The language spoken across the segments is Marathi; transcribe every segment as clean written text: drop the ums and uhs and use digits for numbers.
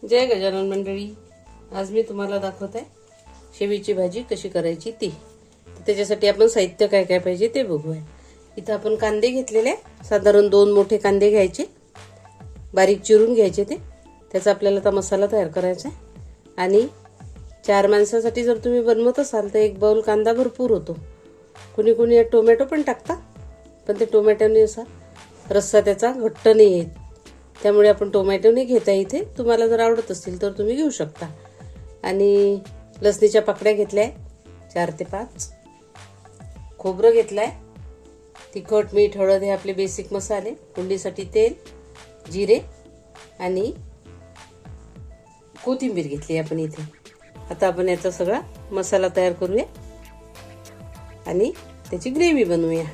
जय गजानन मंडळी, आज मी तुम्हाला दाखवत आहे शेवीची भाजी कशी करायची ती. त्याच्यासाठी आपण साहित्य काय काय पाहिजे ते बघूया. इथं आपण कांदे घेतलेले, साधारण 2 मोठे कांदे घ्यायचे, बारीक चिरून घ्यायचे. त्याचा आपल्याला आता मसाला तयार करायचा आहे. आणि 4 माणसासाठी जर तुम्ही बनवत असाल तर 1 बाउल कांदा भरपूर होतो. कुणी कुणी टोमॅटो पण टाकता, पण ते टोमॅटोने असा रस्सा त्याचा घट्ट नाही येत, त्यामुळे आपण टोमॅटो नाही घेता. इथे तुम्हाला जर आवडत असतील तर तुम्ही घेऊ शकता. आणि लसणीच्या पाकळ्या घेतल्या 4 ते 5. खोबरं घेतलंय, तिखट, मीठ, हळद हे आपले बेसिक मसाले. फोडणीसाठी तेल, जिरे आणि कोथिंबीर घेतली आपण इथे. आता आपण याचा सगळा मसाला तयार करूया आणि त्याची ग्रेव्ही बनवूया.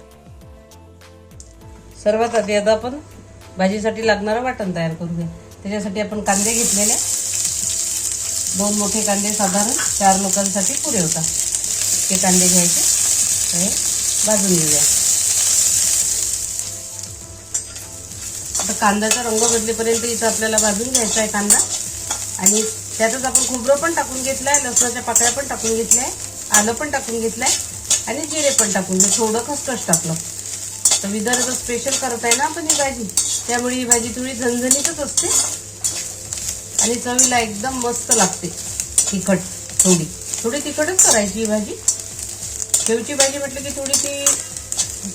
सर्वात आधी आता आपण भाजीसाठी लागणारं वाटण तयार करूया. त्याच्यासाठी आपण कांदे घेतलेले, 2 मोठे कांदे, साधारण 4 लोकांसाठी पुरे होतात. ते कांदे घ्यायचे, हे भाजून घेऊया. आता कांद्याचा रंग बदलेपर्यंत इथं आपल्याला भाजून घ्यायचा आहे कांदा. आणि त्यातच आपण खोबरं पण टाकून घेतलंय, लसणाच्या पाकळ्या पण टाकून घेतल्या, आलं पण टाकून घेतलंय आणि जिरे पण टाकून घेतलं, थोडं खसखस टाकलं. तर विदर्भ स्पेशल करत आहे ना आपण ही भाजी, त्यामुळे ही भाजी थोडी झणझणीतच असते आणि चवीला एकदम मस्त लागते. तिखट, थोडी तिखटच करायची ही भाजी. शेवची भाजी म्हटलं की थोडी ती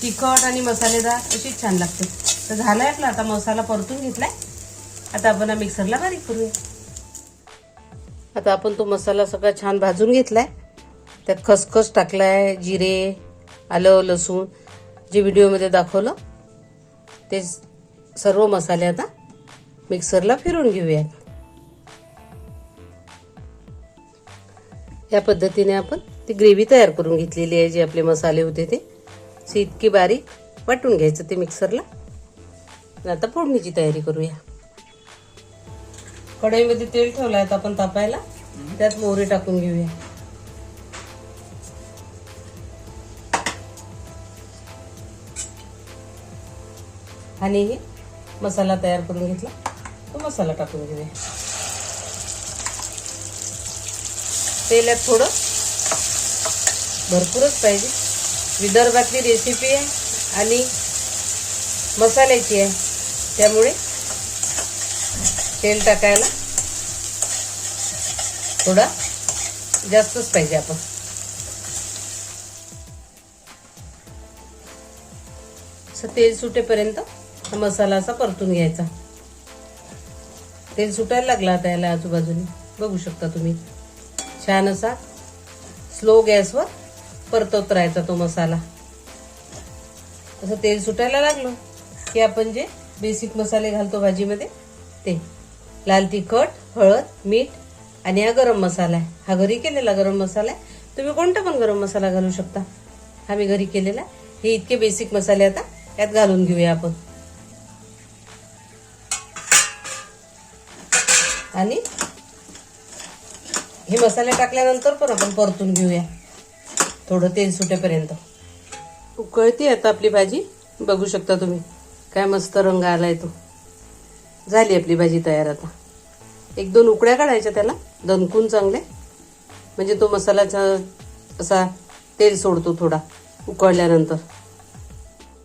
तिखट आणि मसालेदार अशीच छान लागते. तर झालाय आपला आता मसाला परतून घेतलाय. आता आपण मिक्सरला बारीक करूया. आता आपण तो मसाला सगळा छान भाजून घेतलाय. त्यात खसखस टाकलाय, जिरे, आलं, लसूण जे व्हिडिओमध्ये दाखवलं ते सर्व मसाले आता मिक्सरला फिरून घेऊयात. या पद्धतीने आपण ती ग्रेव्ही तयार करून घेतलेली आहे. जे आपले मसाले होते ते इतकी बारीक वाटून घ्यायचं ते मिक्सरला. आता फोडणीची तयारी करूया. कढईमध्ये तेल ठेवलं आहे आपण तापायला. त्यात मोहरी टाकून घेऊया. आणि हे मसाला तयार करून घेतला तो मसाला टाकून घेऊया. तेलात थोडं भरपूरच पाहिजे. विदर्भातली रेसिपी आहे आणि मसाल्याची आहे, त्यामुळे तेल टाकायला थोडा जास्तच पाहिजे. आपण तेल सुटेपर्यंत मसाला असा परतून घ्यायचा. तेल सुटायला लागला आता याला आजूबाजूने बघू शकता तुम्ही. छान असा स्लो गॅसवर परतवत राहायचा तो मसाला. असं तेल सुटायला लागलं की आपण जे बेसिक मसाले घालतो भाजीमध्ये ते लाल तिखट, हळद, मीठ आणि हा गरम मसाला आहे. हा घरी केलेला गरम मसाला आहे. तुम्ही कोणता पण गरम मसाला घालू शकता. हा मी घरी केलेला. हे इतके बेसिक मसाले आता यात घालून घेऊया आपण. आणि हे मसाले टाकल्यानंतर पण आपण परतून घेऊया थोडं तेल सुटेपर्यंत. उकळती आता आपली भाजी, बघू शकता तुम्ही काय मस्त रंग आलाय तो. झाली आपली भाजी तयार. आता 1-2 उकळ्या काढायच्या त्याला दणकून चांगले, म्हणजे तो मसाल्याचा असा तेल सोडतो थोडा उकळल्यानंतर.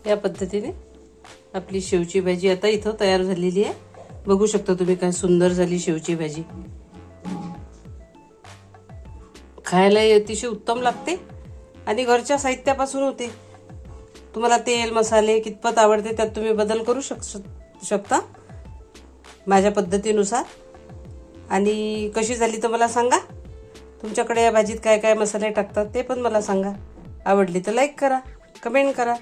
या पद्धतीने आपली शेवची भाजी आता इथं तयार झालेली आहे. बघू शकता तुम्ही काय सुंदर झाली शेवची भाजी. खायला अतिशय उत्तम लागते आणि घरच्या साहित्यापासून होते. तुम्हाला तेल, मसाले कितपत आवडते त्यात तुम्ही बदल करू शकता माझ्या पद्धतीनुसार. आणि कशी झाली तर मला सांगा. तुमच्याकडे या भाजीत काय काय मसाले टाकतात ते पण मला सांगा. आवडली तर लाईक करा, कमेंट करा,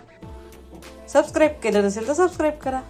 सबस्क्राईब केलं नसेल तर सबस्क्राईब करा.